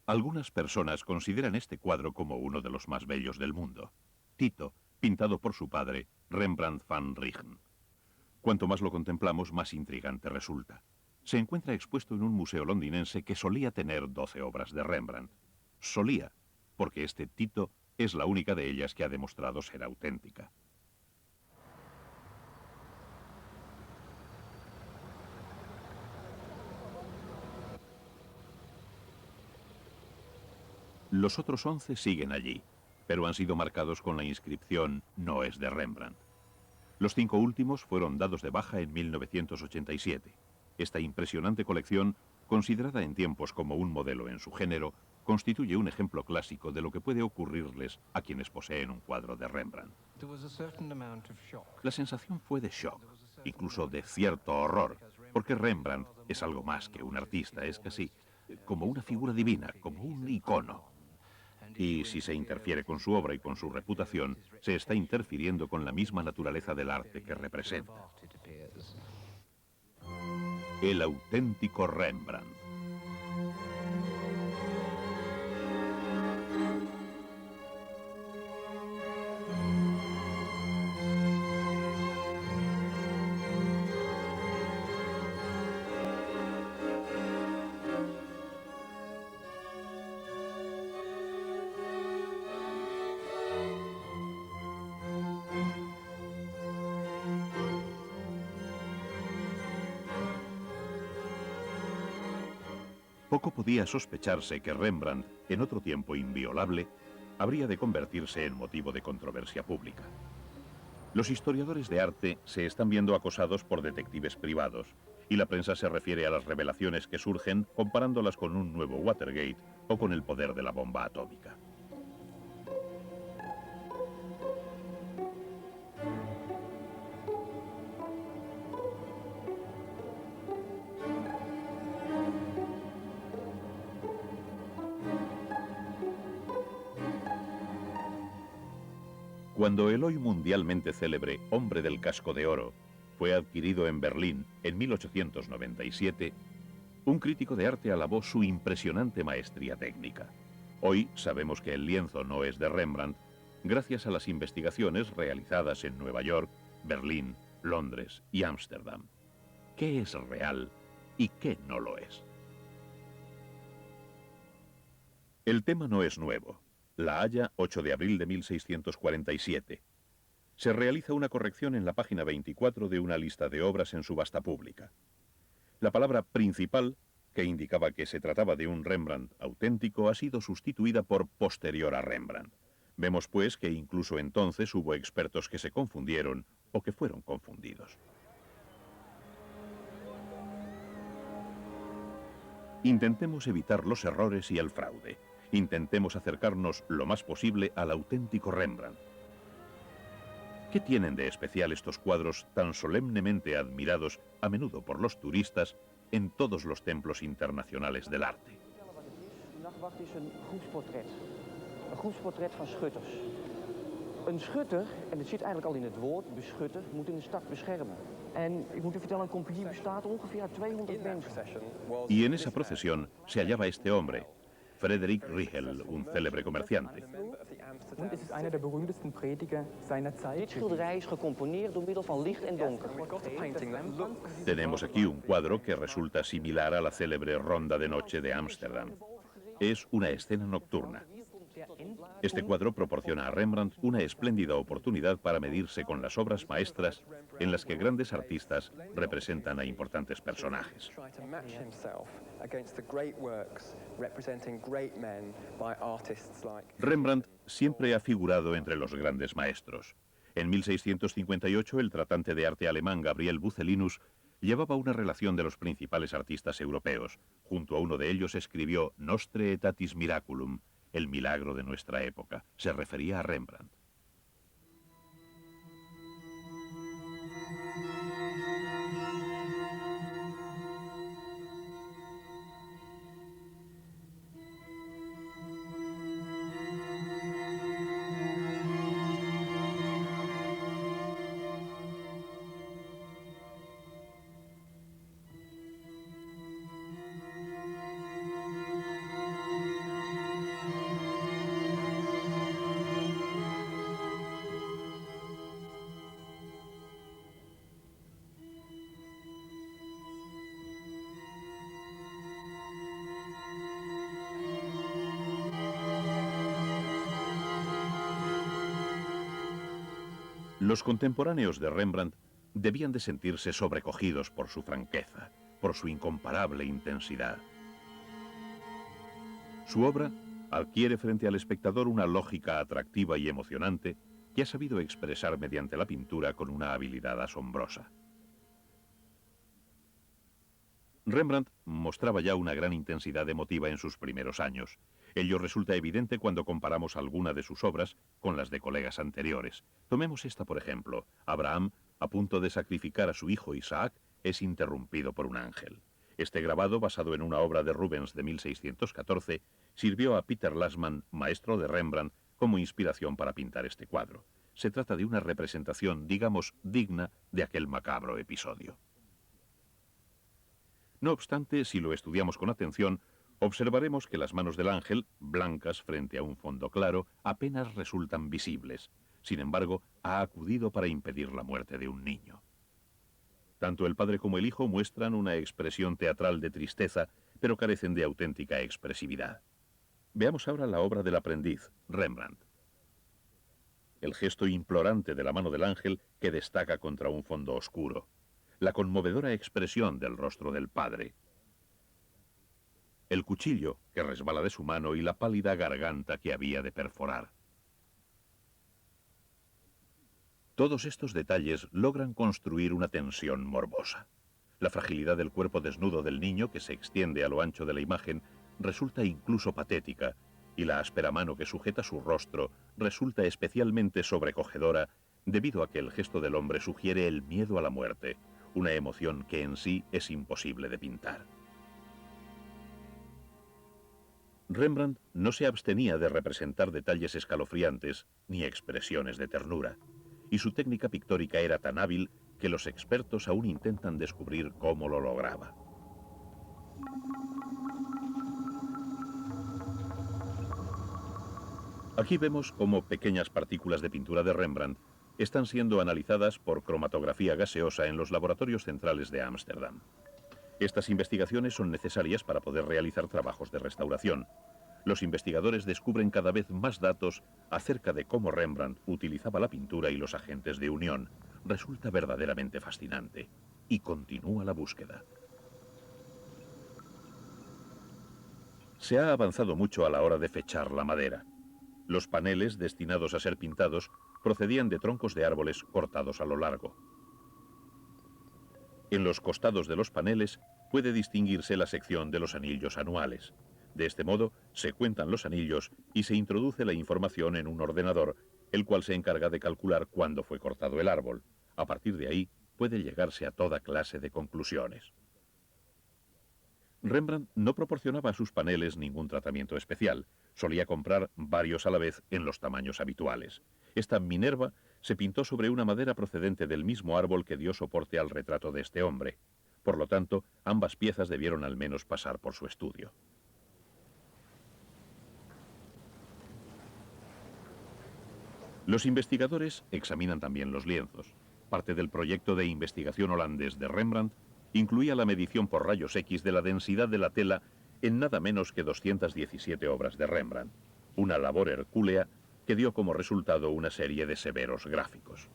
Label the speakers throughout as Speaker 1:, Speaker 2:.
Speaker 1: Algunas personas consideran este cuadro como uno de los más bellos del mundo. Tito, pintado por su padre, Rembrandt van Rijn. Cuanto más lo contemplamos, más intrigante resulta. Se encuentra expuesto en un museo londinense que solía tener 12 obras de Rembrandt. Solía, porque este Tito es la única de ellas que ha demostrado ser auténtica. Los otros 11 siguen allí, pero han sido marcados con la inscripción "No es de Rembrandt". Los 5 últimos fueron dados de baja en 1987. Esta impresionante colección, considerada en tiempos como un modelo en su género, constituye un ejemplo clásico de lo que puede ocurrirles a quienes poseen un cuadro de Rembrandt. La sensación fue de shock, incluso de cierto horror, porque Rembrandt es algo más que un artista, es casi como una figura divina, como un icono. Y si se interfiere con su obra y con su reputación, se está interfiriendo con la misma naturaleza del arte que representa. El auténtico Rembrandt. Poco podía sospecharse que Rembrandt, en otro tiempo inviolable, habría de convertirse en motivo de controversia pública. Los historiadores de arte se están viendo acosados por detectives privados, y la prensa se refiere a las revelaciones que surgen comparándolas con un nuevo Watergate o con el poder de la bomba atómica. Cuando el hoy mundialmente célebre Hombre del Casco de Oro fue adquirido en Berlín en 1897, un crítico de arte alabó su impresionante maestría técnica. Hoy sabemos que el lienzo no es de Rembrandt gracias a las investigaciones realizadas en Nueva York, Berlín, Londres y Ámsterdam. ¿Qué es real y qué no lo es? El tema no es nuevo. La Haya, 8 de abril de 1647. Se realiza una corrección en la página 24 de una lista de obras en subasta pública. La palabra principal, que indicaba que se trataba de un Rembrandt auténtico, ha sido sustituida por posterior a Rembrandt. Vemos pues que incluso entonces hubo expertos que se confundieron o que fueron confundidos. Intentemos evitar los errores y el fraude. Intentemos acercarnos lo más posible al auténtico Rembrandt. ¿Qué tienen de especial estos cuadros tan solemnemente admirados, a menudo por los turistas, en todos los templos internacionales del arte?
Speaker 2: Nachtwacht is een groepsportret. Een groepsportret van schutters. Een schutter, en het zit eigenlijk al in het woord, beschutter, moet een stad beschermen. En ik moet u vertellen, een compagnie bestaat ongeveer uit 200 mensen.
Speaker 1: Y en esa procesión se hallaba este hombre, Friedrich Riegel, un célebre comerciante.
Speaker 3: Und es ist einer der berühmtesten Prediger seiner Zeit.
Speaker 2: Dit schilderij is gecomponeerd door middel van licht en donker.
Speaker 1: Tenemos aquí un cuadro que resulta similar a la célebre Ronda de Noche de Ámsterdam. Es una escena nocturna. Este cuadro proporciona a Rembrandt una espléndida oportunidad para medirse con las obras maestras en las que grandes artistas representan a importantes personajes. Rembrandt siempre ha figurado entre los grandes maestros. En 1658, el tratante de arte alemán Gabriel Bucellinus llevaba una relación de los principales artistas europeos. Junto a uno de ellos escribió Nostre aetatis miraculum, el milagro de nuestra época. Se refería a Rembrandt. Los contemporáneos de Rembrandt debían de sentirse sobrecogidos por su franqueza, por su incomparable intensidad. Su obra adquiere frente al espectador una lógica atractiva y emocionante que ha sabido expresar mediante la pintura con una habilidad asombrosa. Rembrandt mostraba ya una gran intensidad emotiva en sus primeros años. Ello resulta evidente cuando comparamos alguna de sus obras con las de colegas anteriores. Tomemos esta, por ejemplo. Abraham, a punto de sacrificar a su hijo Isaac, es interrumpido por un ángel. Este grabado, basado en una obra de Rubens de 1614, sirvió a Peter Lassmann, maestro de Rembrandt, como inspiración para pintar este cuadro. Se trata de una representación, digamos, digna de aquel macabro episodio. No obstante, si lo estudiamos con atención, observaremos que las manos del ángel, blancas frente a un fondo claro, apenas resultan visibles. Sin embargo, ha acudido para impedir la muerte de un niño. Tanto el padre como el hijo muestran una expresión teatral de tristeza, pero carecen de auténtica expresividad. Veamos ahora la obra del aprendiz, Rembrandt. El gesto implorante de la mano del ángel que destaca contra un fondo oscuro. La conmovedora expresión del rostro del padre. El cuchillo que resbala de su mano y la pálida garganta que había de perforar. Todos estos detalles logran construir una tensión morbosa. La fragilidad del cuerpo desnudo del niño, que se extiende a lo ancho de la imagen, resulta incluso patética, y la áspera mano que sujeta su rostro resulta especialmente sobrecogedora debido a que el gesto del hombre sugiere el miedo a la muerte, una emoción que en sí es imposible de pintar. Rembrandt no se abstenía de representar detalles escalofriantes ni expresiones de ternura, y su técnica pictórica era tan hábil que los expertos aún intentan descubrir cómo lo lograba. Aquí vemos cómo pequeñas partículas de pintura de Rembrandt están siendo analizadas por cromatografía gaseosa en los laboratorios centrales de Ámsterdam. Estas investigaciones son necesarias para poder realizar trabajos de restauración. Los investigadores descubren cada vez más datos acerca de cómo Rembrandt utilizaba la pintura y los agentes de unión. Resulta verdaderamente fascinante. Y continúa la búsqueda. Se ha avanzado mucho a la hora de fechar la madera. Los paneles destinados a ser pintados procedían de troncos de árboles cortados a lo largo. En los costados de los paneles puede distinguirse la sección de los anillos anuales. De este modo, se cuentan los anillos y se introduce la información en un ordenador, el cual se encarga de calcular cuándo fue cortado el árbol. A partir de ahí, puede llegarse a toda clase de conclusiones. Rembrandt no proporcionaba a sus paneles ningún tratamiento especial. Solía comprar varios a la vez en los tamaños habituales. Esta Minerva se pintó sobre una madera procedente del mismo árbol que dio soporte al retrato de este hombre. Por lo tanto, ambas piezas debieron al menos pasar por su estudio. Los investigadores examinan también los lienzos. Parte del proyecto de investigación holandés de Rembrandt incluía la medición por rayos X de la densidad de la tela en nada menos que 217 obras de Rembrandt, una labor hercúlea que dio como resultado una serie de severos gráficos.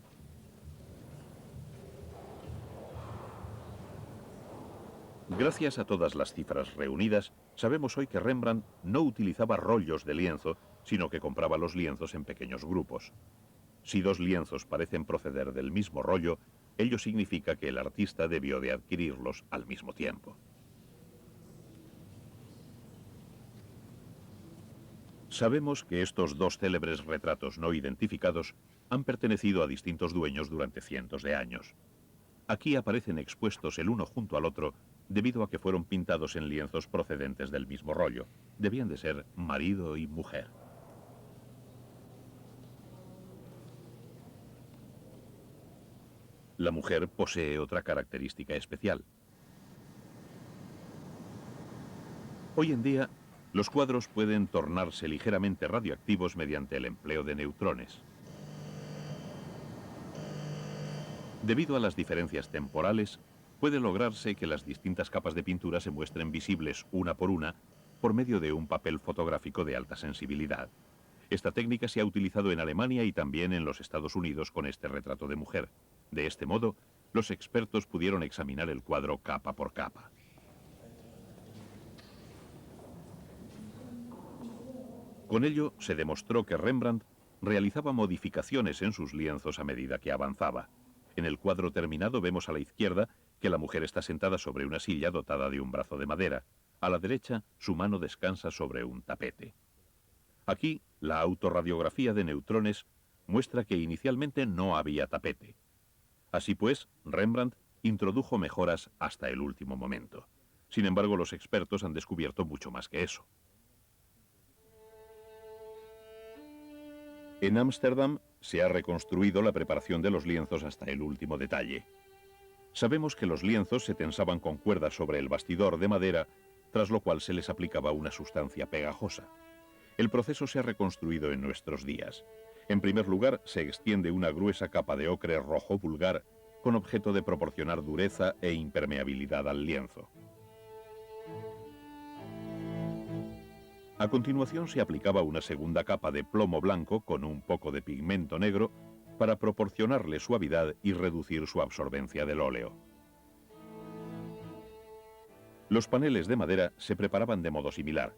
Speaker 1: Gracias a todas las cifras reunidas, sabemos hoy que Rembrandt no utilizaba rollos de lienzo, sino que compraba los lienzos en pequeños grupos. Si dos lienzos parecen proceder del mismo rollo, ello significa que el artista debió de adquirirlos al mismo tiempo. Sabemos que estos dos célebres retratos no identificados han pertenecido a distintos dueños durante cientos de años. Aquí aparecen expuestos el uno junto al otro debido a que fueron pintados en lienzos procedentes del mismo rollo. Debían de ser marido y mujer. La mujer posee otra característica especial. Hoy en día, los cuadros pueden tornarse ligeramente radioactivos mediante el empleo de neutrones. Debido a las diferencias temporales, puede lograrse que las distintas capas de pintura se muestren visibles una por medio de un papel fotográfico de alta sensibilidad. Esta técnica se ha utilizado en Alemania y también en los Estados Unidos con este retrato de mujer. De este modo, los expertos pudieron examinar el cuadro capa por capa. Con ello, se demostró que Rembrandt realizaba modificaciones en sus lienzos a medida que avanzaba. En el cuadro terminado vemos a la izquierda que la mujer está sentada sobre una silla dotada de un brazo de madera. A la derecha, su mano descansa sobre un tapete. Aquí, la autorradiografía de neutrones muestra que inicialmente no había tapete. Así pues, Rembrandt introdujo mejoras hasta el último momento. Sin embargo, los expertos han descubierto mucho más que eso. En Ámsterdam se ha reconstruido la preparación de los lienzos hasta el último detalle. Sabemos que los lienzos se tensaban con cuerdas sobre el bastidor de madera, tras lo cual se les aplicaba una sustancia pegajosa. El proceso se ha reconstruido en nuestros días. En primer lugar, se extiende una gruesa capa de ocre rojo vulgar con objeto de proporcionar dureza e impermeabilidad al lienzo. A continuación se aplicaba una segunda capa de plomo blanco con un poco de pigmento negro para proporcionarle suavidad y reducir su absorbencia del óleo. Los paneles de madera se preparaban de modo similar.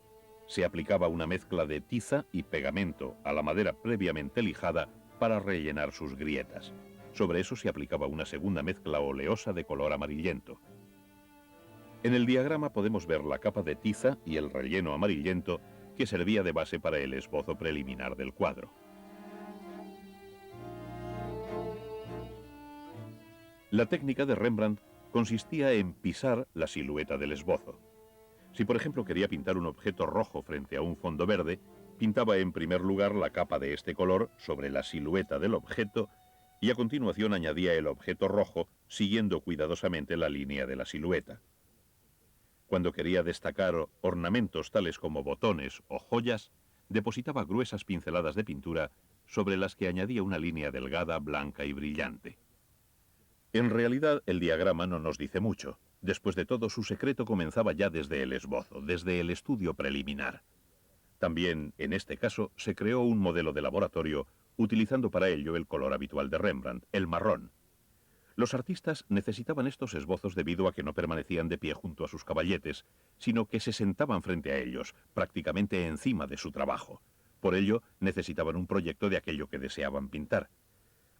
Speaker 1: Se aplicaba una mezcla de tiza y pegamento a la madera previamente lijada para rellenar sus grietas. Sobre eso se aplicaba una segunda mezcla oleosa de color amarillento. En el diagrama podemos ver la capa de tiza y el relleno amarillento que servía de base para el esbozo preliminar del cuadro. La técnica de Rembrandt consistía en pisar la silueta del esbozo. Si por ejemplo quería pintar un objeto rojo frente a un fondo verde, pintaba en primer lugar la capa de este color sobre la silueta del objeto y a continuación añadía el objeto rojo siguiendo cuidadosamente la línea de la silueta. Cuando quería destacar ornamentos tales como botones o joyas, depositaba gruesas pinceladas de pintura sobre las que añadía una línea delgada, blanca y brillante. En realidad, el diagrama no nos dice mucho. Después de todo, su secreto comenzaba ya desde el esbozo, desde el estudio preliminar. También, en este caso, se creó un modelo de laboratorio utilizando para ello el color habitual de Rembrandt, el marrón. Los artistas necesitaban estos esbozos debido a que no permanecían de pie junto a sus caballetes, sino que se sentaban frente a ellos, prácticamente encima de su trabajo. Por ello, necesitaban un proyecto de aquello que deseaban pintar.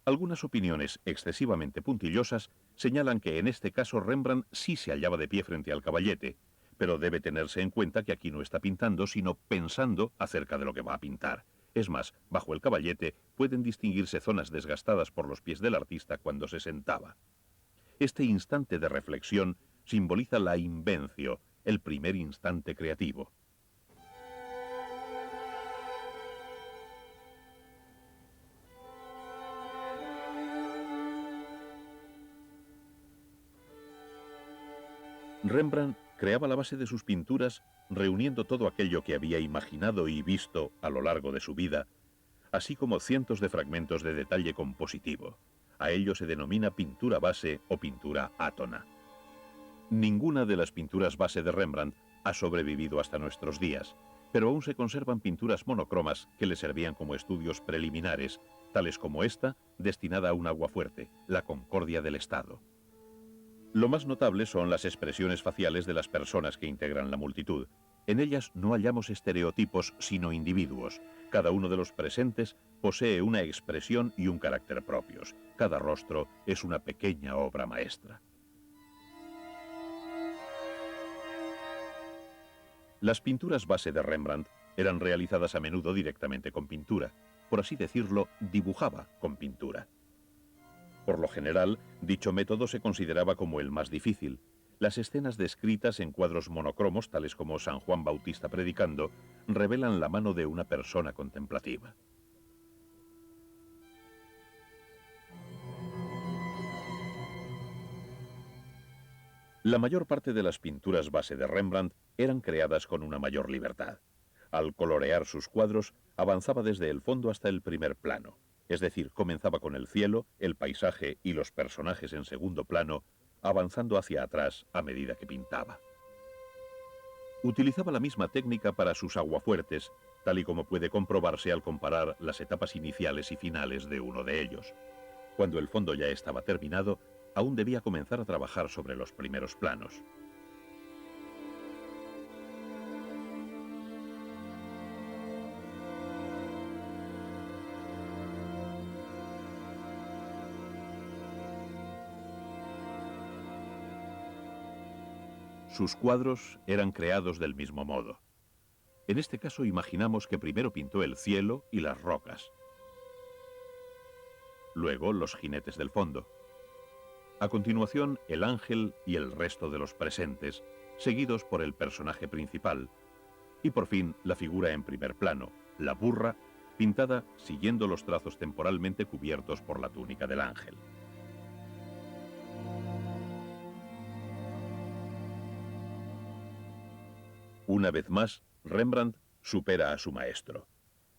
Speaker 1: Algunas opiniones excesivamente puntillosas señalan que en este caso Rembrandt sí se hallaba de pie frente al caballete, pero debe tenerse en cuenta que aquí no está pintando, sino pensando acerca de lo que va a pintar. Es más, bajo el caballete pueden distinguirse zonas desgastadas por los pies del artista cuando se sentaba. Este instante de reflexión simboliza la invencio, el primer instante creativo. Rembrandt creaba la base de sus pinturas reuniendo todo aquello que había imaginado y visto a lo largo de su vida, así como cientos de fragmentos de detalle compositivo. A ello se denomina pintura base o pintura átona. Ninguna de las pinturas base de Rembrandt ha sobrevivido hasta nuestros días, pero aún se conservan pinturas monocromas que le servían como estudios preliminares, tales como esta, destinada a un aguafuerte, la Concordia del Estado. Lo más notable son las expresiones faciales de las personas que integran la multitud. En ellas no hallamos estereotipos, sino individuos. Cada uno de los presentes posee una expresión y un carácter propios. Cada rostro es una pequeña obra maestra. Las pinturas base de Rembrandt eran realizadas a menudo directamente con pintura. Por así decirlo, dibujaba con pintura. Por lo general, dicho método se consideraba como el más difícil. Las escenas descritas en cuadros monocromos, tales como San Juan Bautista predicando, revelan la mano de una persona contemplativa. La mayor parte de las pinturas base de Rembrandt eran creadas con una mayor libertad. Al colorear sus cuadros, avanzaba desde el fondo hasta el primer plano. Es decir, comenzaba con el cielo, el paisaje y los personajes en segundo plano, avanzando hacia atrás a medida que pintaba. Utilizaba la misma técnica para sus aguafuertes, tal y como puede comprobarse al comparar las etapas iniciales y finales de uno de ellos. Cuando el fondo ya estaba terminado, aún debía comenzar a trabajar sobre los primeros planos. Sus cuadros eran creados del mismo modo. En este caso imaginamos que primero pintó el cielo y las rocas. Luego los jinetes del fondo. A continuación el ángel y el resto de los presentes, seguidos por el personaje principal. Y por fin la figura en primer plano, la burra, pintada siguiendo los trazos temporalmente cubiertos por la túnica del ángel. Una vez más, Rembrandt supera a su maestro.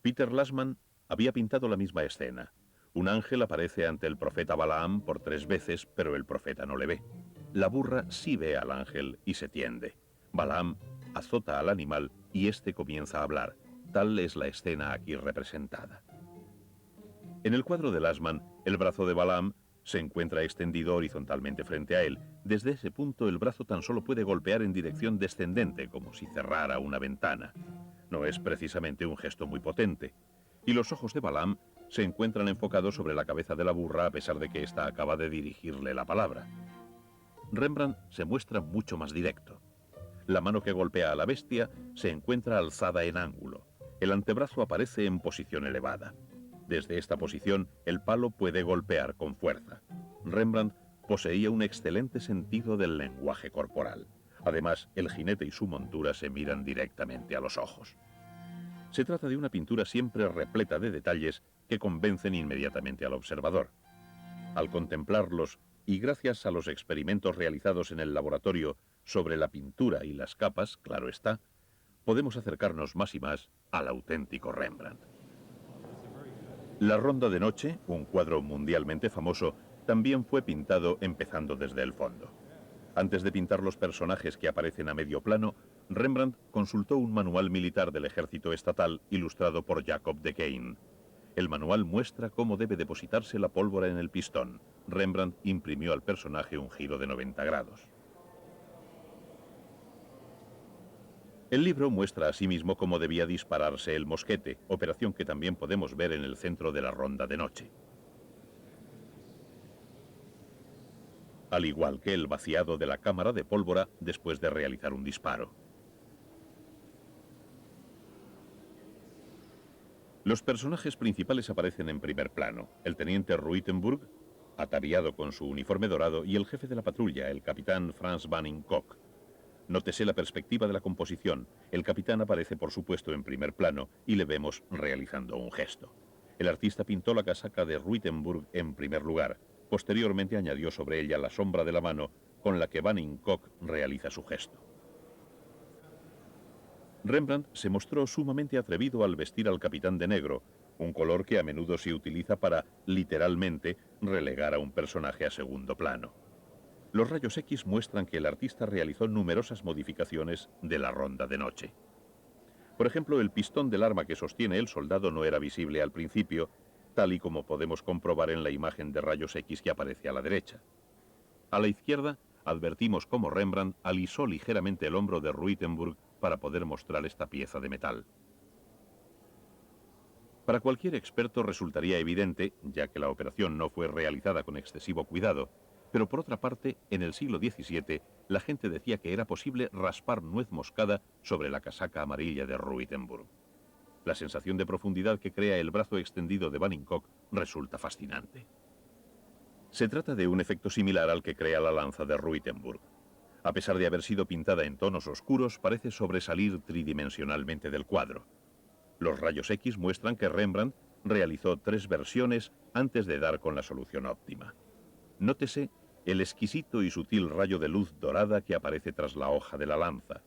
Speaker 1: Peter Lasman había pintado la misma escena. Un ángel aparece ante el profeta Balaam por 3 veces, pero el profeta no le ve. La burra sí ve al ángel y se tiende. Balaam azota al animal y éste comienza a hablar. Tal es la escena aquí representada. En el cuadro de Lasman, el brazo de Balaam se encuentra extendido horizontalmente frente a él. Desde ese punto el brazo tan solo puede golpear en dirección descendente, como si cerrara una ventana. No es precisamente un gesto muy potente. Y los ojos de Balaam se encuentran enfocados sobre la cabeza de la burra a pesar de que ésta acaba de dirigirle la palabra. Rembrandt se muestra mucho más directo. La mano que golpea a la bestia se encuentra alzada en ángulo. El antebrazo aparece en posición elevada. Desde esta posición, el palo puede golpear con fuerza. Rembrandt poseía un excelente sentido del lenguaje corporal. Además, el jinete y su montura se miran directamente a los ojos. Se trata de una pintura siempre repleta de detalles que convencen inmediatamente al observador. Al contemplarlos, y gracias a los experimentos realizados en el laboratorio sobre la pintura y las capas, claro está, podemos acercarnos más y más al auténtico Rembrandt. La Ronda de Noche, un cuadro mundialmente famoso, también fue pintado empezando desde el fondo. Antes de pintar los personajes que aparecen a medio plano, Rembrandt consultó un manual militar del ejército estatal ilustrado por Jacob de Caen. El manual muestra cómo debe depositarse la pólvora en el pistón. Rembrandt imprimió al personaje un giro de 90 grados. El libro muestra asimismo cómo debía dispararse el mosquete, operación que también podemos ver en el centro de la Ronda de Noche. Al igual que el vaciado de la cámara de pólvora después de realizar un disparo. Los personajes principales aparecen en primer plano. El teniente Ruitenburg, ataviado con su uniforme dorado, y el jefe de la patrulla, el capitán Franz Banning Koch. Nótese la perspectiva de la composición. El capitán aparece, por supuesto, en primer plano y le vemos realizando un gesto. El artista pintó la casaca de Ruitenburg en primer lugar. Posteriormente añadió sobre ella la sombra de la mano con la que Banning Koch realiza su gesto. Rembrandt se mostró sumamente atrevido al vestir al capitán de negro, un color que a menudo se utiliza para, literalmente, relegar a un personaje a segundo plano. Los rayos X muestran que el artista realizó numerosas modificaciones de la Ronda de Noche. Por ejemplo, el pistón del arma que sostiene el soldado no era visible al principio, tal y como podemos comprobar en la imagen de rayos X que aparece a la derecha. A la izquierda, advertimos cómo Rembrandt alisó ligeramente el hombro de Ruitenburg para poder mostrar esta pieza de metal. Para cualquier experto resultaría evidente, ya que la operación no fue realizada con excesivo cuidado, pero por otra parte, en el siglo XVII, la gente decía que era posible raspar nuez moscada sobre la casaca amarilla de Ruitenburg. La sensación de profundidad que crea el brazo extendido de Banning Koch resulta fascinante. Se trata de un efecto similar al que crea la lanza de Ruitenburg. A pesar de haber sido pintada en tonos oscuros, parece sobresalir tridimensionalmente del cuadro. Los rayos X muestran que Rembrandt realizó 3 versiones antes de dar con la solución óptima. Nótese el exquisito y sutil rayo de luz dorada que aparece tras la hoja de la lanza.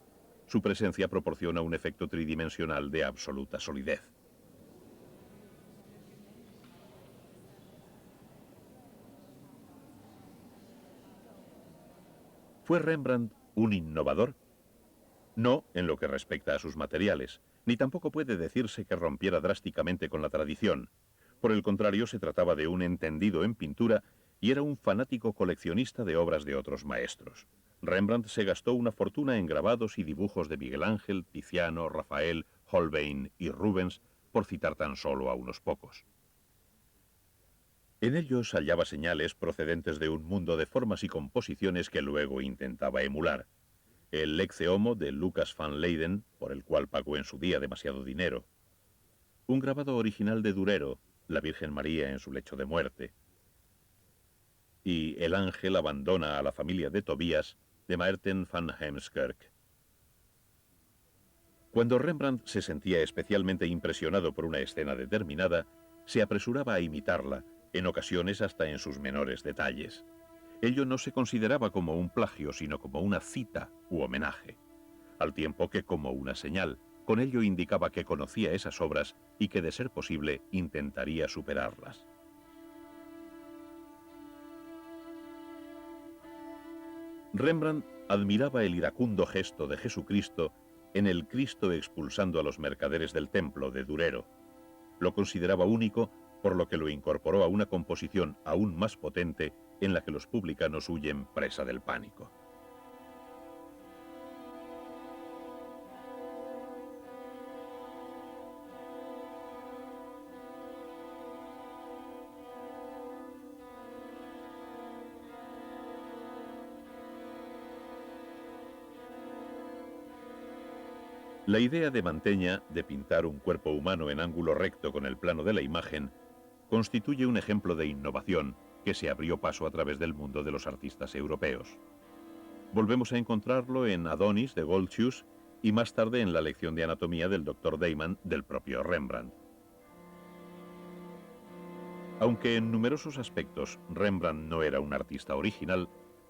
Speaker 1: Su presencia proporciona un efecto tridimensional de absoluta solidez. ¿Fue Rembrandt un innovador? No en lo que respecta a sus materiales, ni tampoco puede decirse que rompiera drásticamente con la tradición. Por el contrario, se trataba de un entendido en pintura y era un fanático coleccionista de obras de otros maestros. Rembrandt se gastó una fortuna en grabados y dibujos de Miguel Ángel, Tiziano, Rafael, Holbein y Rubens, por citar tan solo a unos pocos. En ellos hallaba señales procedentes de un mundo de formas y composiciones que luego intentaba emular. El Lecce Homo de Lucas van Leyden, por el cual pagó en su día demasiado dinero. Un grabado original de Durero, la Virgen María en su lecho de muerte. Y El ángel abandona a la familia de Tobías, de Maerten van Heemskerk. Cuando Rembrandt se sentía especialmente impresionado por una escena determinada, se apresuraba a imitarla, en ocasiones hasta en sus menores detalles. Ello no se consideraba como un plagio, sino como una cita u homenaje, al tiempo que como una señal. Con ello indicaba que conocía esas obras y que, de ser posible, intentaría superarlas. Rembrandt admiraba el iracundo gesto de Jesucristo en el Cristo expulsando a los mercaderes del templo de Durero. Lo consideraba único, por lo que lo incorporó a una composición aún más potente en la que los publicanos huyen presa del pánico. La idea de Mantegna de pintar un cuerpo humano en ángulo recto con el plano de la imagen constituye un ejemplo de innovación que se abrió paso a través del mundo de los artistas europeos. Volvemos a encontrarlo en Adonis de Goltzius y más tarde en la lección de anatomía del Dr. Deiman del propio Rembrandt. Aunque en numerosos aspectos Rembrandt no era un artista original,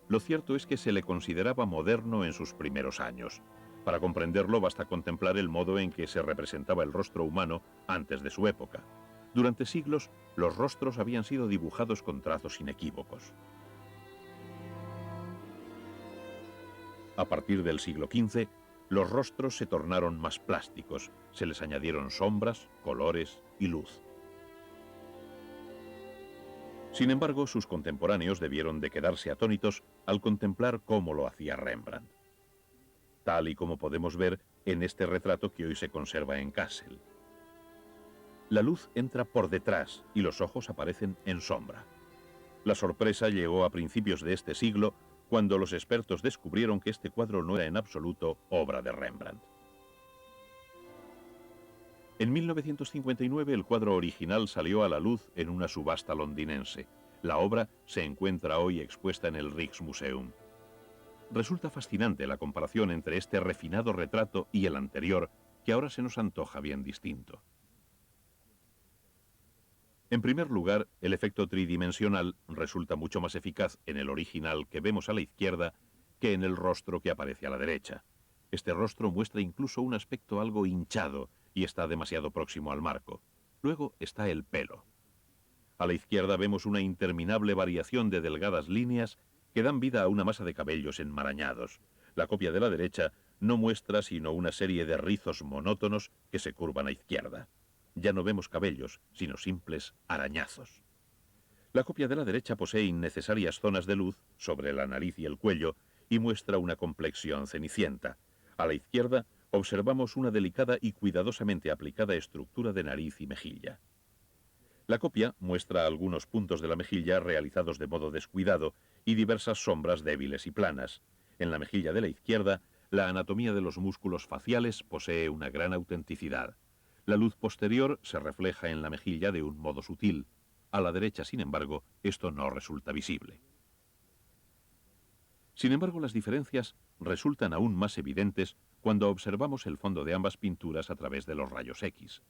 Speaker 1: lo cierto es que se le consideraba moderno en sus primeros años. Para comprenderlo basta contemplar el modo en que se representaba el rostro humano antes de su época. Durante siglos, los rostros habían sido dibujados con trazos inequívocos. A partir del siglo XV, los rostros se tornaron más plásticos, se les añadieron sombras, colores y luz. Sin embargo, sus contemporáneos debieron de quedarse atónitos al contemplar cómo lo hacía Rembrandt, tal y como podemos ver en este retrato que hoy se conserva en Kassel. La luz entra por detrás y los ojos aparecen en sombra. La sorpresa llegó a principios de este siglo, cuando los expertos descubrieron que este cuadro no era en absoluto obra de Rembrandt. En 1959 el cuadro original salió a la luz en una subasta londinense. La obra se encuentra hoy expuesta en el Rijksmuseum. Resulta fascinante la comparación entre este refinado retrato y el anterior, que ahora se nos antoja bien distinto. En primer lugar, el efecto tridimensional resulta mucho más eficaz en el original que vemos a la izquierda que en el rostro que aparece a la derecha. Este rostro muestra incluso un aspecto algo hinchado y está demasiado próximo al marco. Luego está el pelo. A la izquierda vemos una interminable variación de delgadas líneas que dan vida a una masa de cabellos enmarañados. La copia de la derecha no muestra sino una serie de rizos monótonos que se curvan a izquierda. Ya no vemos cabellos, sino simples arañazos. La copia de la derecha posee innecesarias zonas de luz sobre la nariz y el cuello y muestra una complexión cenicienta. A la izquierda observamos una delicada y cuidadosamente aplicada estructura de nariz y mejilla. La copia muestra algunos puntos de la mejilla realizados de modo descuidado y diversas sombras débiles y planas. En la mejilla de la izquierda, la anatomía de los músculos faciales posee una gran autenticidad. La luz posterior se refleja en la mejilla de un modo sutil. A la derecha, sin embargo, esto no resulta visible. Sin embargo, las diferencias resultan aún más evidentes cuando observamos el fondo de ambas pinturas a través de los rayos X.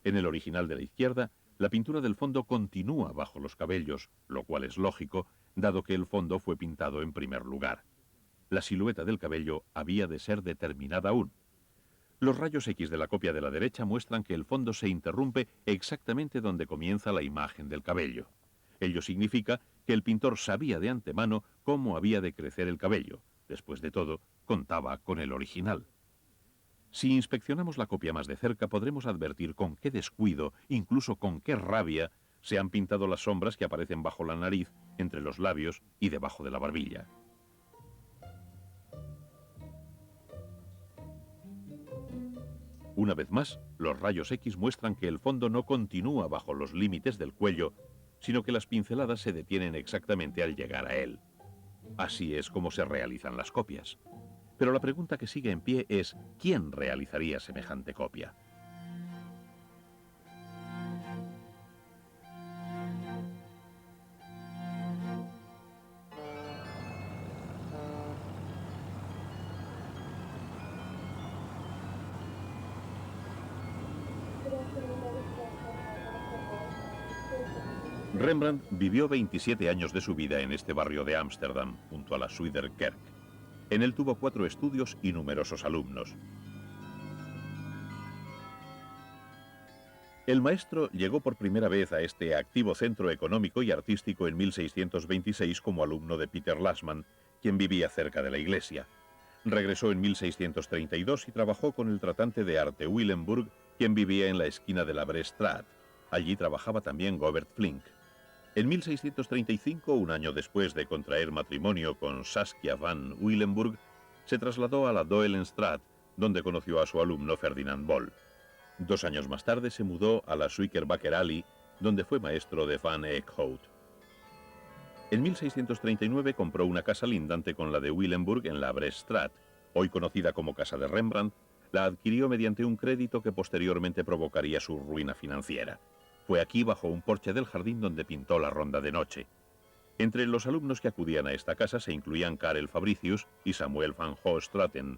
Speaker 1: En el original de la izquierda, la pintura del fondo continúa bajo los cabellos, lo cual es lógico, dado que el fondo fue pintado en primer lugar. La silueta del cabello había de ser determinada aún. Los rayos X de la copia de la derecha muestran que el fondo se interrumpe exactamente donde comienza la imagen del cabello. Ello significa que el pintor sabía de antemano cómo había de crecer el cabello. Después de todo, contaba con el original. Si inspeccionamos la copia más de cerca, podremos advertir con qué descuido, incluso con qué rabia, se han pintado las sombras que aparecen bajo la nariz, entre los labios y debajo de la barbilla. Una vez más, los rayos X muestran que el fondo no continúa bajo los límites del cuello, sino que las pinceladas se detienen exactamente al llegar a él. Así es como se realizan las copias. Pero la pregunta que sigue en pie es, ¿quién realizaría semejante copia? Rembrandt vivió 27 años de su vida en este barrio de Ámsterdam, junto a la Zuiderkerk. En él tuvo 4 estudios y numerosos alumnos. El maestro llegó por primera vez a este activo centro económico y artístico en 1626 como alumno de Peter Lassmann, quien vivía cerca de la iglesia. Regresó en 1632 y trabajó con el tratante de arte Willenburg, quien vivía en la esquina de la Breestraat. Allí trabajaba también Govert Flinck. En 1635, un año después de contraer matrimonio con Saskia van Willenburg, se trasladó a la Doelenstraat, donde conoció a su alumno Ferdinand Bol. 2 años más tarde se mudó a la Suikerbakker Allee, donde fue maestro de Van Eekhout. En 1639 compró una casa lindante con la de Willenburg en la Breestraat, hoy conocida como Casa de Rembrandt. La adquirió mediante un crédito que posteriormente provocaría su ruina financiera. Fue aquí, bajo un porche del jardín, donde pintó la Ronda de Noche. Entre los alumnos que acudían a esta casa se incluían Karel Fabricius y Samuel van Hoogstraten.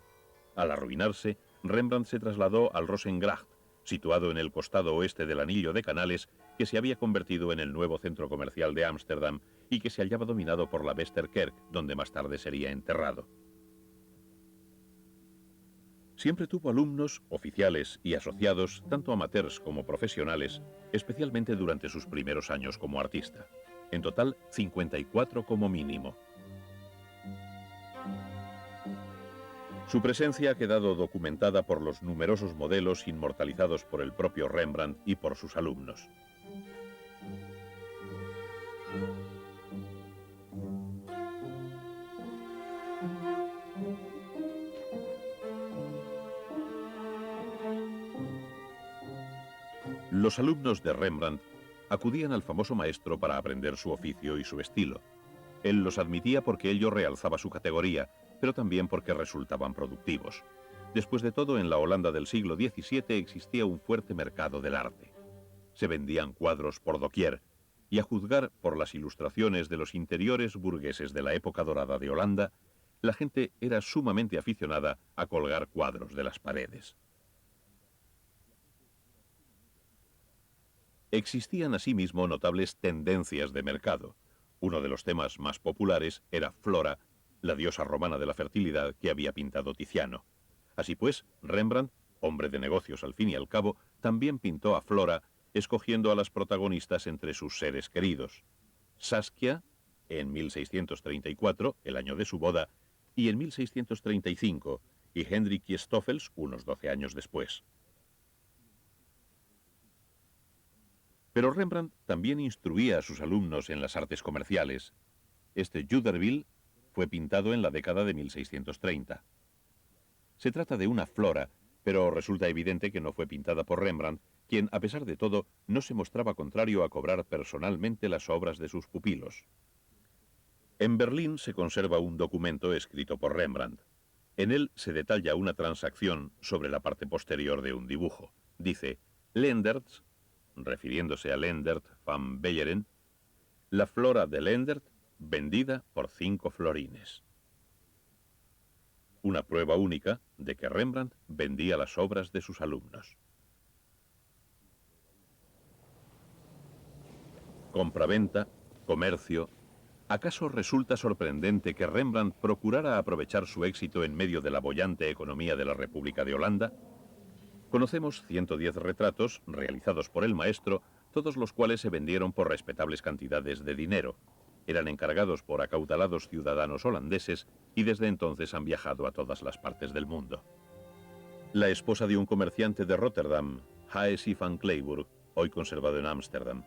Speaker 1: Al arruinarse, Rembrandt se trasladó al Rozengracht, situado en el costado oeste del anillo de canales, que se había convertido en el nuevo centro comercial de Ámsterdam y que se hallaba dominado por la Westerkerk, donde más tarde sería enterrado. Siempre tuvo alumnos, oficiales y asociados, tanto amateurs como profesionales, especialmente durante sus primeros años como artista. En total, 54 como mínimo. Su presencia ha quedado documentada por los numerosos modelos inmortalizados por el propio Rembrandt y por sus alumnos. Los alumnos de Rembrandt acudían al famoso maestro para aprender su oficio y su estilo. Él los admitía porque ello realzaba su categoría, pero también porque resultaban productivos. Después de todo, en la Holanda del siglo XVII existía un fuerte mercado del arte. Se vendían cuadros por doquier, y a juzgar por las ilustraciones de los interiores burgueses de la época dorada de Holanda, la gente era sumamente aficionada a colgar cuadros de las paredes. Existían asimismo notables tendencias de mercado. Uno de los temas más populares era Flora, la diosa romana de la fertilidad que había pintado Tiziano. Así pues, Rembrandt, hombre de negocios al fin y al cabo, también pintó a Flora, escogiendo a las protagonistas entre sus seres queridos. Saskia, en 1634, el año de su boda, y en 1635, y Hendrik Christoffels unos 12 años después. Pero Rembrandt también instruía a sus alumnos en las artes comerciales. Este Juderville fue pintado en la década de 1630. Se trata de una Flora, pero resulta evidente que no fue pintada por Rembrandt, quien, a pesar de todo, no se mostraba contrario a cobrar personalmente las obras de sus pupilos. En Berlín se conserva un documento escrito por Rembrandt. En él se detalla una transacción sobre la parte posterior de un dibujo. Dice, Lendertz, refiriéndose a Lendert van Beyeren, la Flora de Lendert vendida por 5 florines. Una prueba única de que Rembrandt vendía las obras de sus alumnos. Compraventa, comercio. ¿Acaso resulta sorprendente que Rembrandt procurara aprovechar su éxito en medio de la boyante economía de la República de Holanda? Conocemos 110 retratos realizados por el maestro, todos los cuales se vendieron por respetables cantidades de dinero. Eran encargados por acaudalados ciudadanos holandeses y desde entonces han viajado a todas las partes del mundo. La esposa de un comerciante de Rotterdam, Haesi van Clayburg, hoy conservado en Ámsterdam.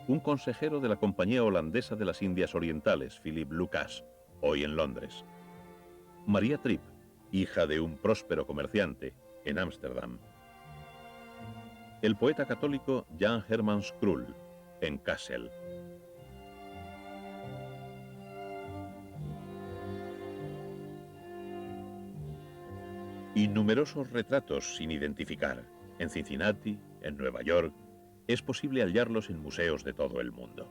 Speaker 1: Un consejero de la Compañía Holandesa de las Indias Orientales, Philip Lucas, hoy en Londres. María Tripp, hija de un próspero comerciante, en Ámsterdam. El poeta católico Jan Hermans Krul, en Kassel. Y numerosos retratos sin identificar. En Cincinnati, en Nueva York, es posible hallarlos en museos de todo el mundo.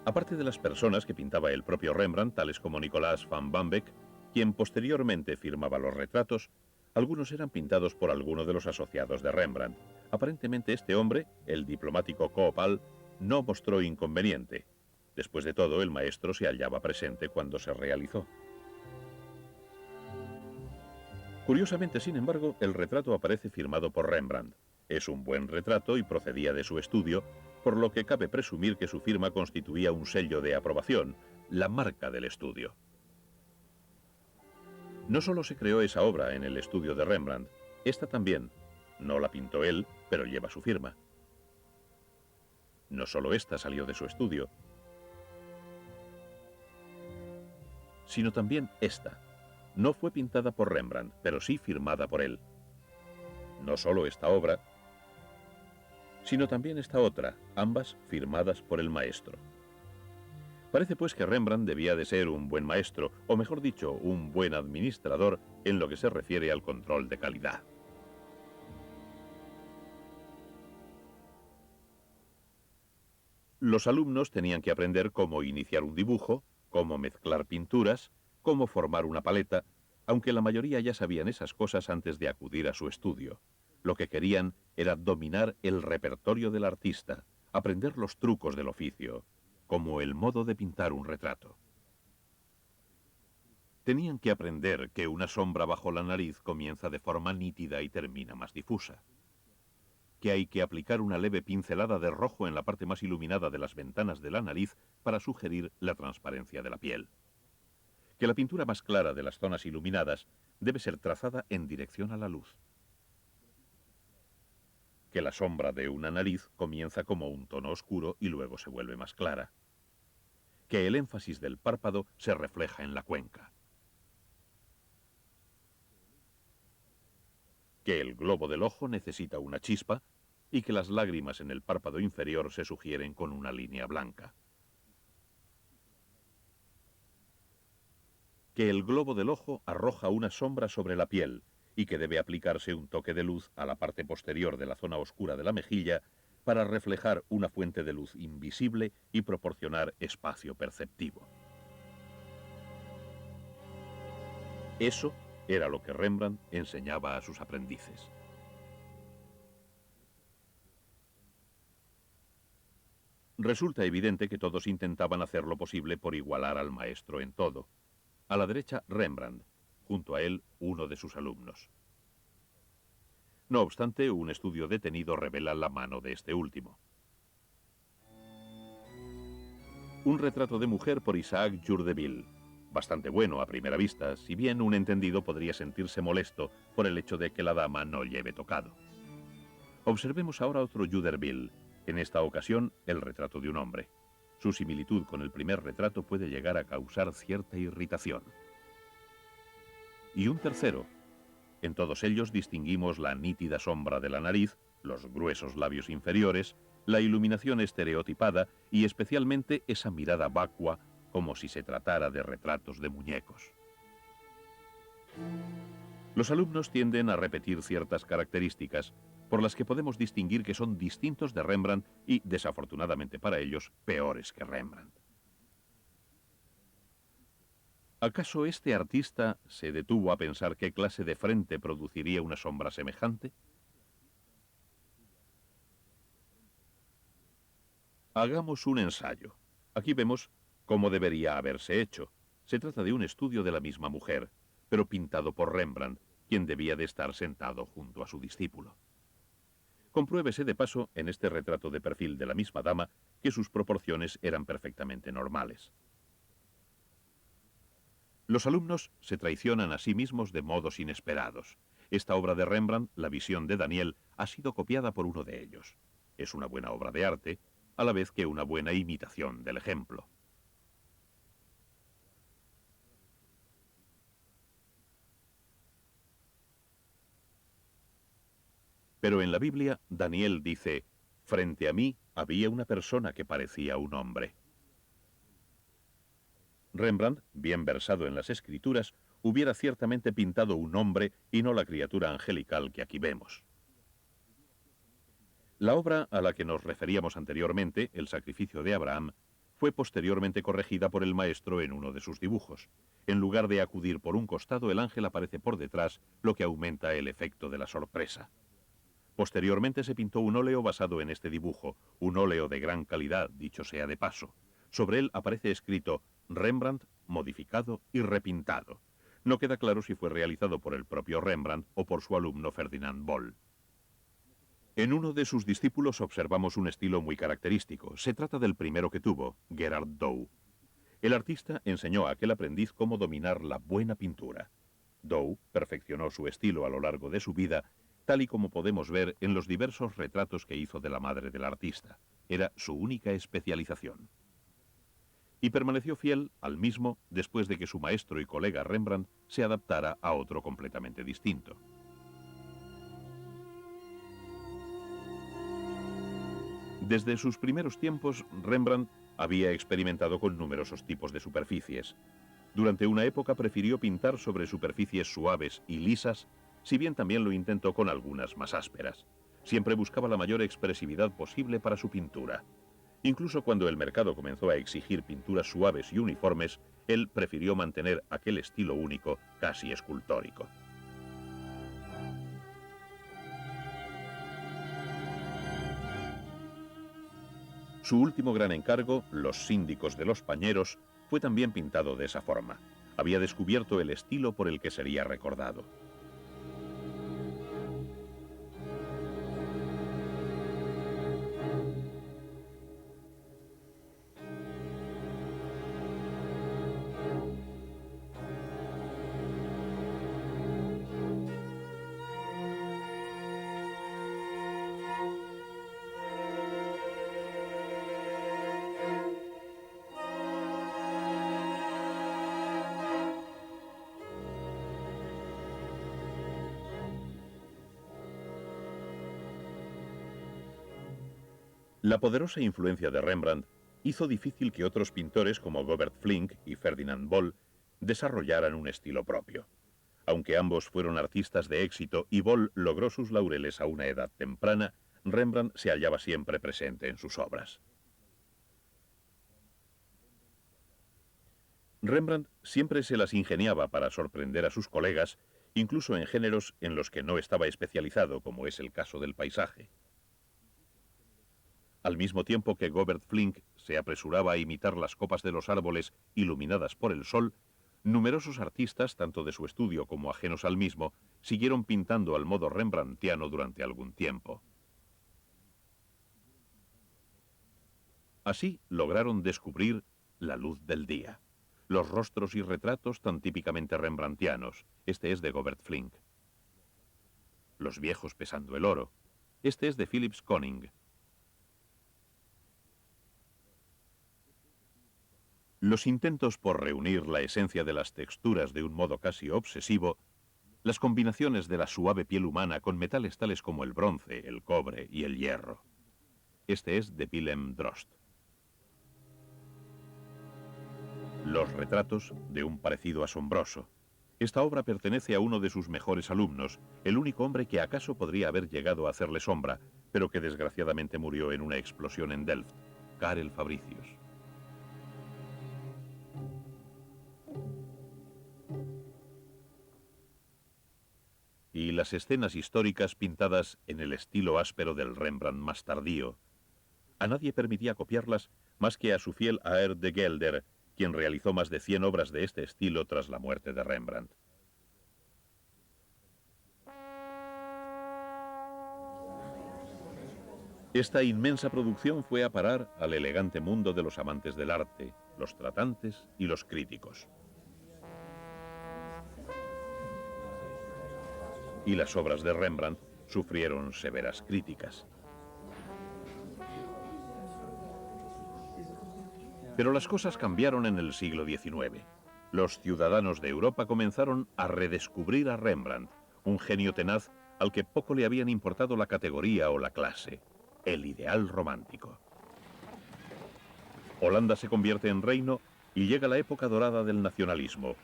Speaker 1: Aparte de las personas que pintaba el propio Rembrandt, tales como Nicolaas van Bambeck, quien posteriormente firmaba los retratos, algunos eran pintados por alguno de los asociados de Rembrandt. Aparentemente este hombre, el diplomático Koopal, no mostró inconveniente. Después de todo, el maestro se hallaba presente cuando se realizó. Curiosamente, sin embargo, el retrato aparece firmado por Rembrandt. Es un buen retrato y procedía de su estudio, por lo que cabe presumir que su firma constituía un sello de aprobación, la marca del estudio. No solo se creó esa obra en el estudio de Rembrandt, esta también. No la pintó él, pero lleva su firma. No solo esta salió de su estudio, sino también esta. No fue pintada por Rembrandt, pero sí firmada por él. No solo esta obra, sino también esta otra, ambas firmadas por el maestro. Parece pues que Rembrandt debía de ser un buen maestro, o mejor dicho, un buen administrador en lo que se refiere al control de calidad. Los alumnos tenían que aprender cómo iniciar un dibujo, cómo mezclar pinturas, cómo formar una paleta, aunque la mayoría ya sabían esas cosas antes de acudir a su estudio. Lo que querían era dominar el repertorio del artista, aprender los trucos del oficio, como el modo de pintar un retrato. Tenían que aprender que una sombra bajo la nariz comienza de forma nítida y termina más difusa, que hay que aplicar una leve pincelada de rojo en la parte más iluminada de las ventanas de la nariz para sugerir la transparencia de la piel, que la pintura más clara de las zonas iluminadas debe ser trazada en dirección a la luz, que la sombra de una nariz comienza como un tono oscuro y luego se vuelve más clara, que el énfasis del párpado se refleja en la cuenca, que el globo del ojo necesita una chispa y que las lágrimas en el párpado inferior se sugieren con una línea blanca. Que el globo del ojo arroja una sombra sobre la piel y que debe aplicarse un toque de luz a la parte posterior de la zona oscura de la mejilla para reflejar una fuente de luz invisible y proporcionar espacio perceptivo. Eso era lo que Rembrandt enseñaba a sus aprendices. Resulta evidente que todos intentaban hacer lo posible por igualar al maestro en todo. A la derecha, Rembrandt, junto a él, uno de sus alumnos. No obstante, un estudio detenido revela la mano de este último. Un retrato de mujer por Isaac Jourdeville. Bastante bueno a primera vista, si bien un entendido podría sentirse molesto por el hecho de que la dama no lleve tocado. Observemos ahora otro Jourdeville, en esta ocasión el retrato de un hombre. Su similitud con el primer retrato puede llegar a causar cierta irritación. Y un tercero. En todos ellos distinguimos la nítida sombra de la nariz, los gruesos labios inferiores, la iluminación estereotipada y especialmente esa mirada vacua como si se tratara de retratos de muñecos. Los alumnos tienden a repetir ciertas características por las que podemos distinguir que son distintos de Rembrandt y, desafortunadamente para ellos, peores que Rembrandt. ¿Acaso este artista se detuvo a pensar qué clase de frente produciría una sombra semejante? Hagamos un ensayo. Aquí vemos cómo debería haberse hecho. Se trata de un estudio de la misma mujer, pero pintado por Rembrandt, quien debía de estar sentado junto a su discípulo. Compruébese de paso en este retrato de perfil de la misma dama que sus proporciones eran perfectamente normales. Los alumnos se traicionan a sí mismos de modos inesperados. Esta obra de Rembrandt, La visión de Daniel, ha sido copiada por uno de ellos. Es una buena obra de arte, a la vez que una buena imitación del ejemplo. Pero en la Biblia, Daniel dice: frente a mí había una persona que parecía un hombre. Rembrandt, bien versado en las escrituras, hubiera ciertamente pintado un hombre y no la criatura angelical que aquí vemos. La obra a la que nos referíamos anteriormente, El sacrificio de Abraham, fue posteriormente corregida por el maestro en uno de sus dibujos. En lugar de acudir por un costado, el ángel aparece por detrás, lo que aumenta el efecto de la sorpresa. Posteriormente se pintó un óleo basado en este dibujo, un óleo de gran calidad, dicho sea de paso. Sobre él aparece escrito Rembrandt, modificado y repintado. No queda claro si fue realizado por el propio Rembrandt o por su alumno Ferdinand Bol. En uno de sus discípulos observamos un estilo muy característico. Se trata del primero que tuvo, Gerard Dow. El artista enseñó a aquel aprendiz cómo dominar la buena pintura. Dow perfeccionó su estilo a lo largo de su vida, tal y como podemos ver en los diversos retratos que hizo de la madre del artista. Era su única especialización. Y permaneció fiel al mismo después de que su maestro y colega Rembrandt se adaptara a otro completamente distinto. Desde sus primeros tiempos, Rembrandt había experimentado con numerosos tipos de superficies. Durante una época prefirió pintar sobre superficies suaves y lisas, si bien también lo intentó con algunas más ásperas. Siempre buscaba la mayor expresividad posible para su pintura. Incluso cuando el mercado comenzó a exigir pinturas suaves y uniformes, él prefirió mantener aquel estilo único, casi escultórico. Su último gran encargo, Los síndicos de los pañeros, fue también pintado de esa forma. Había descubierto el estilo por el que sería recordado. La poderosa influencia de Rembrandt hizo difícil que otros pintores como Govert Flinck y Ferdinand Bol desarrollaran un estilo propio. Aunque ambos fueron artistas de éxito y Bol logró sus laureles a una edad temprana, Rembrandt se hallaba siempre presente en sus obras. Rembrandt siempre se las ingeniaba para sorprender a sus colegas, incluso en géneros en los que no estaba especializado, como es el caso del paisaje. Al mismo tiempo que Govert Flinck se apresuraba a imitar las copas de los árboles iluminadas por el sol, numerosos artistas, tanto de su estudio como ajenos al mismo, siguieron pintando al modo rembrandtiano durante algún tiempo. Así lograron descubrir la luz del día, los rostros y retratos tan típicamente rembrandtianos, este es de Govert Flinck. Los viejos pesando el oro, este es de Philips Koning. Los intentos por reunir la esencia de las texturas de un modo casi obsesivo, las combinaciones de la suave piel humana con metales tales como el bronce, el cobre y el hierro. Este es de Willem Drost. Los retratos de un parecido asombroso. Esta obra pertenece a uno de sus mejores alumnos, el único hombre que acaso podría haber llegado a hacerle sombra, pero que desgraciadamente murió en una explosión en Delft, Karel Fabricius. Y las escenas históricas pintadas en el estilo áspero del Rembrandt más tardío. A nadie permitía copiarlas más que a su fiel Aert de Gelder, quien realizó más de 100 obras de este estilo tras la muerte de Rembrandt. Esta inmensa producción fue a parar al elegante mundo de los amantes del arte, los tratantes y los críticos. y las obras de Rembrandt sufrieron severas críticas. Pero las cosas cambiaron en el siglo XIX. Los ciudadanos de Europa comenzaron a redescubrir a Rembrandt, un genio tenaz al que poco le habían importado la categoría o la clase, el ideal romántico. Holanda se convierte en reino y llega la época dorada del nacionalismo.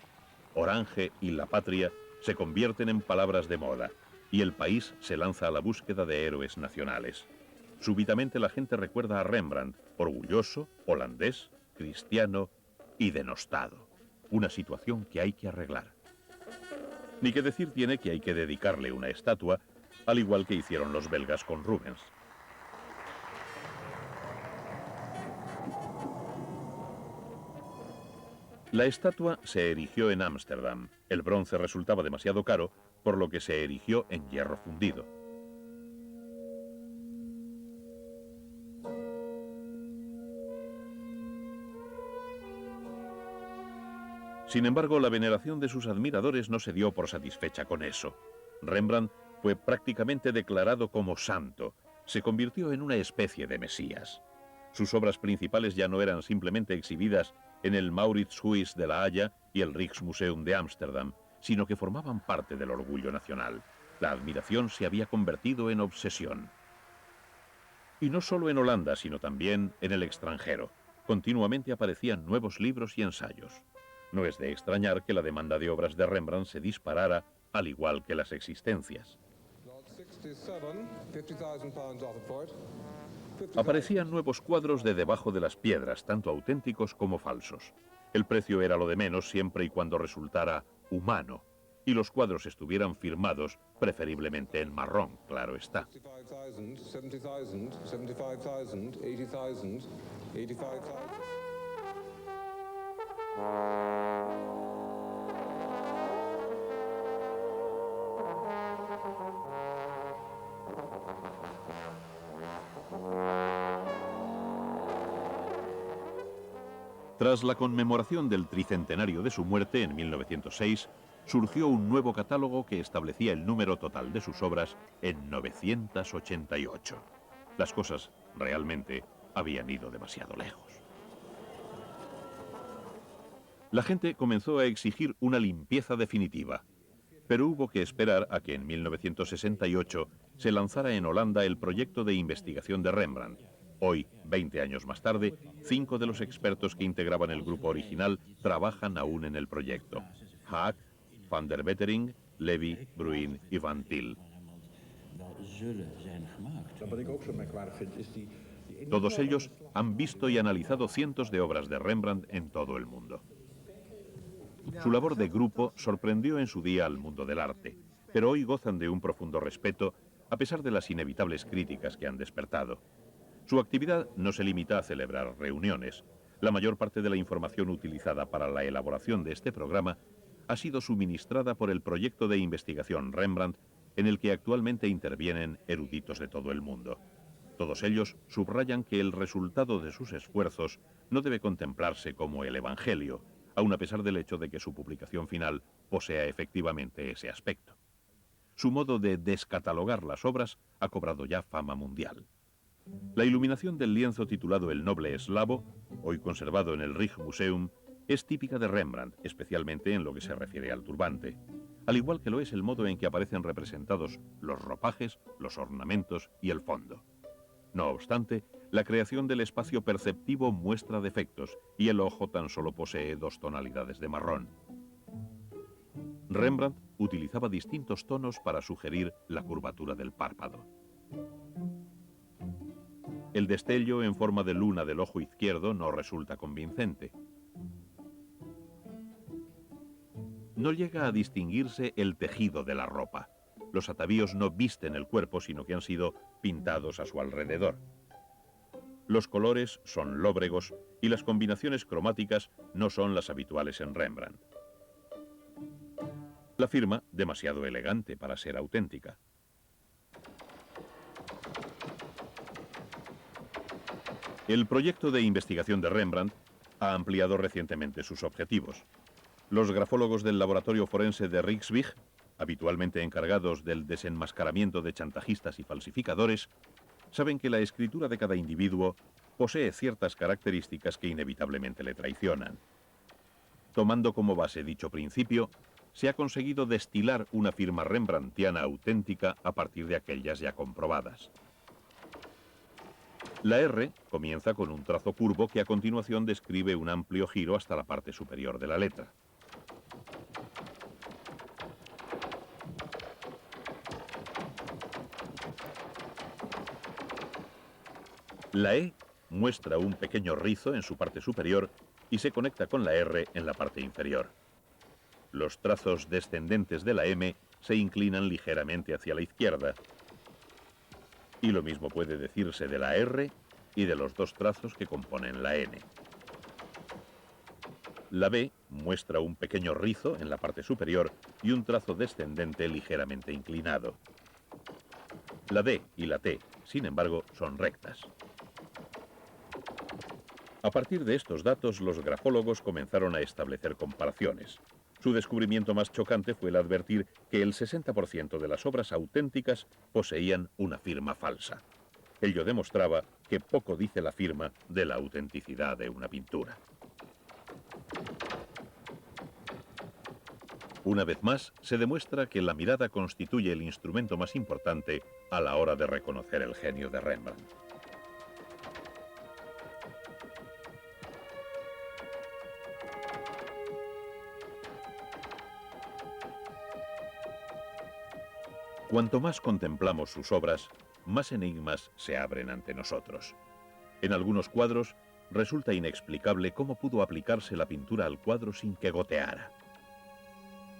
Speaker 1: Orange y la patria se convierten en palabras de moda y el país se lanza a la búsqueda de héroes nacionales. Súbitamente la gente recuerda a Rembrandt, orgulloso, holandés, cristiano y denostado. Una situación que hay que arreglar. Ni que decir tiene que hay que dedicarle una estatua, al igual que hicieron los belgas con Rubens. La estatua se erigió en Ámsterdam. El bronce resultaba demasiado caro, por lo que se erigió en hierro fundido. Sin embargo, la veneración de sus admiradores no se dio por satisfecha con eso. Rembrandt fue prácticamente declarado como santo. Se convirtió en una especie de mesías. Sus obras principales ya no eran simplemente exhibidas en el Mauritshuis de La Haya y el Rijksmuseum de Ámsterdam, sino que formaban parte del orgullo nacional. La admiración se había convertido en obsesión. Y no solo en Holanda, sino también en el extranjero. Continuamente aparecían nuevos libros y ensayos. No es de extrañar que la demanda de obras de Rembrandt se disparara, al igual que las existencias. Aparecían nuevos cuadros de debajo de las piedras, tanto auténticos como falsos. El precio era lo de menos siempre y cuando resultara humano, y los cuadros estuvieran firmados, preferiblemente en marrón, claro está. Tras la conmemoración del tricentenario de su muerte en 1906, surgió un nuevo catálogo que establecía el número total de sus obras en 988. Las cosas realmente habían ido demasiado lejos. La gente comenzó a exigir una limpieza definitiva, pero hubo que esperar a que en 1968 se lanzara en Holanda el proyecto de investigación de Rembrandt. Hoy, 20 años más tarde, 5 de los expertos que integraban el grupo original trabajan aún en el proyecto: Haak, Van der Wettering, Levy, Bruin y Van Til. Todos ellos han visto y analizado cientos de obras de Rembrandt en todo el mundo. Su labor de grupo sorprendió en su día al mundo del arte, pero hoy gozan de un profundo respeto a pesar de las inevitables críticas que han despertado. Su actividad no se limita a celebrar reuniones. La mayor parte de la información utilizada para la elaboración de este programa ha sido suministrada por el proyecto de investigación Rembrandt, en el que actualmente intervienen eruditos de todo el mundo. Todos ellos subrayan que el resultado de sus esfuerzos no debe contemplarse como el Evangelio, aun a pesar del hecho de que su publicación final posea efectivamente ese aspecto. Su modo de descatalogar las obras ha cobrado ya fama mundial. La iluminación del lienzo titulado El Noble Eslavo, hoy conservado en el Rijksmuseum, es típica de Rembrandt, especialmente en lo que se refiere al turbante, al igual que lo es el modo en que aparecen representados los ropajes, los ornamentos y el fondo. No obstante, la creación del espacio perceptivo muestra defectos y el ojo tan solo posee 2 tonalidades de marrón. Rembrandt utilizaba distintos tonos para sugerir la curvatura del párpado. El destello en forma de luna del ojo izquierdo no resulta convincente. No llega a distinguirse el tejido de la ropa. Los atavíos no visten el cuerpo, sino que han sido pintados a su alrededor. Los colores son lóbregos y las combinaciones cromáticas no son las habituales en Rembrandt. La firma, demasiado elegante para ser auténtica. El proyecto de investigación de Rembrandt ha ampliado recientemente sus objetivos. Los grafólogos del laboratorio forense de Rijkswijk habitualmente encargados del desenmascaramiento de chantajistas y falsificadores, saben que la escritura de cada individuo posee ciertas características que inevitablemente le traicionan. Tomando como base dicho principio, se ha conseguido destilar una firma rembrandtiana auténtica a partir de aquellas ya comprobadas. La R comienza con un trazo curvo que a continuación describe un amplio giro hasta la parte superior de la letra. La E muestra un pequeño rizo en su parte superior y se conecta con la R en la parte inferior. Los trazos descendentes de la M se inclinan ligeramente hacia la izquierda. Y lo mismo puede decirse de la R y de los dos trazos que componen la N. La B muestra un pequeño rizo en la parte superior y un trazo descendente ligeramente inclinado. La D y la T, sin embargo, son rectas. A partir de estos datos, los grafólogos comenzaron a establecer comparaciones. Su descubrimiento más chocante fue el advertir que el 60% de las obras auténticas poseían una firma falsa. Ello demostraba que poco dice la firma de la autenticidad de una pintura. Una vez más, se demuestra que la mirada constituye el instrumento más importante a la hora de reconocer el genio de Rembrandt. Cuanto más contemplamos sus obras, más enigmas se abren ante nosotros. En algunos cuadros resulta inexplicable cómo pudo aplicarse la pintura al cuadro sin que goteara.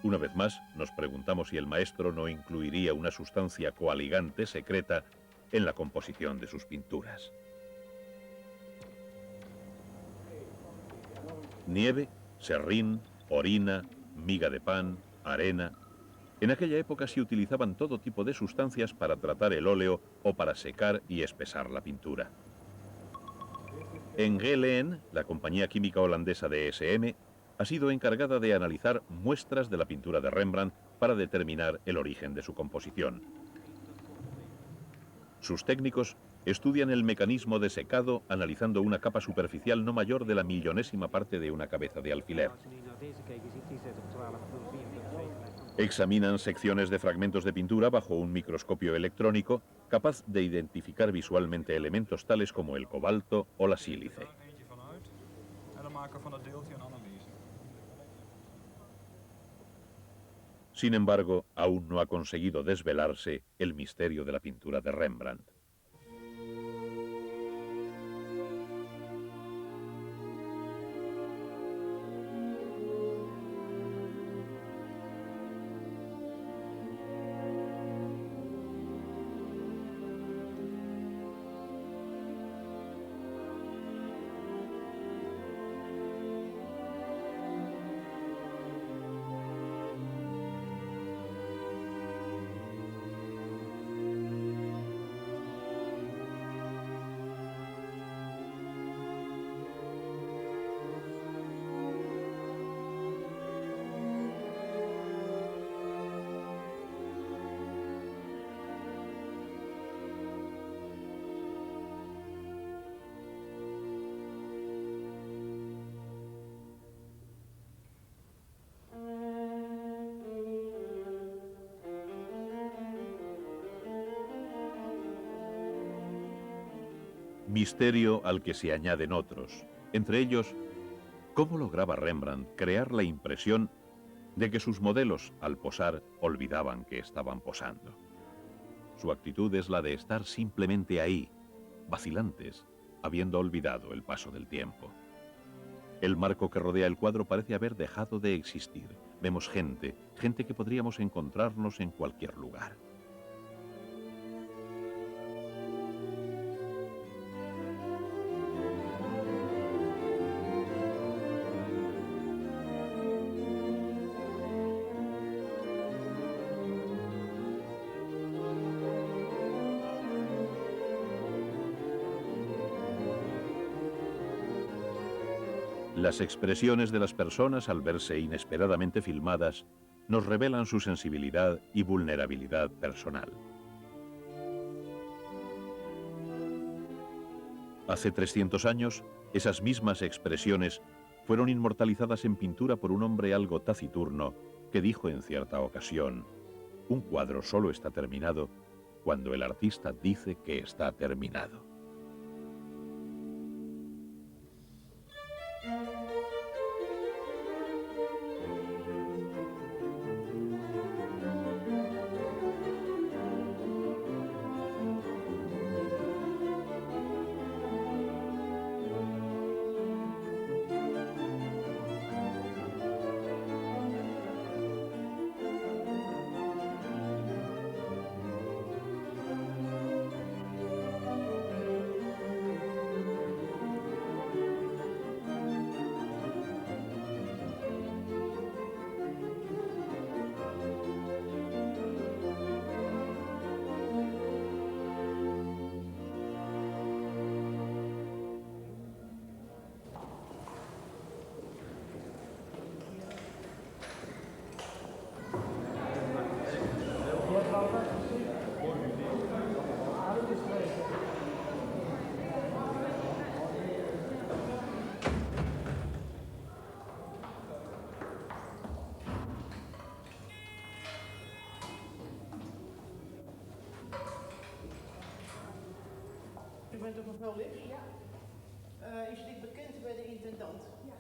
Speaker 1: Una vez más, nos preguntamos si el maestro no incluiría una sustancia coaligante secreta en la composición de sus pinturas. Nieve, serrín, orina, miga de pan, arena. En aquella época se utilizaban todo tipo de sustancias para tratar el óleo o para secar y espesar la pintura. En Geleen, la compañía química holandesa DSM, ha sido encargada de analizar muestras de la pintura de Rembrandt para determinar el origen de su composición. Sus técnicos estudian el mecanismo de secado analizando una capa superficial no mayor de la millonésima parte de una cabeza de alfiler. Examinan secciones de fragmentos de pintura bajo un microscopio electrónico capaz de identificar visualmente elementos tales como el cobalto o la sílice. Sin embargo, aún no ha conseguido desvelarse el misterio de la pintura de Rembrandt. Misterio al que se añaden otros, entre ellos, ¿cómo lograba Rembrandt crear la impresión de que sus modelos, al posar, olvidaban que estaban posando? Su actitud es la de estar simplemente ahí, vacilantes, habiendo olvidado el paso del tiempo. El marco que rodea el cuadro parece haber dejado de existir. Vemos gente que podríamos encontrarnos en cualquier lugar. Las expresiones de las personas al verse inesperadamente filmadas nos revelan su sensibilidad y vulnerabilidad personal. Hace 300 años, esas mismas expresiones fueron inmortalizadas en pintura por un hombre algo taciturno que dijo en cierta ocasión: un cuadro solo está terminado cuando el artista dice que está terminado.
Speaker 4: U bent ook mevrouw Lips? Ja. Is dit bekend bij de intendant? Ja.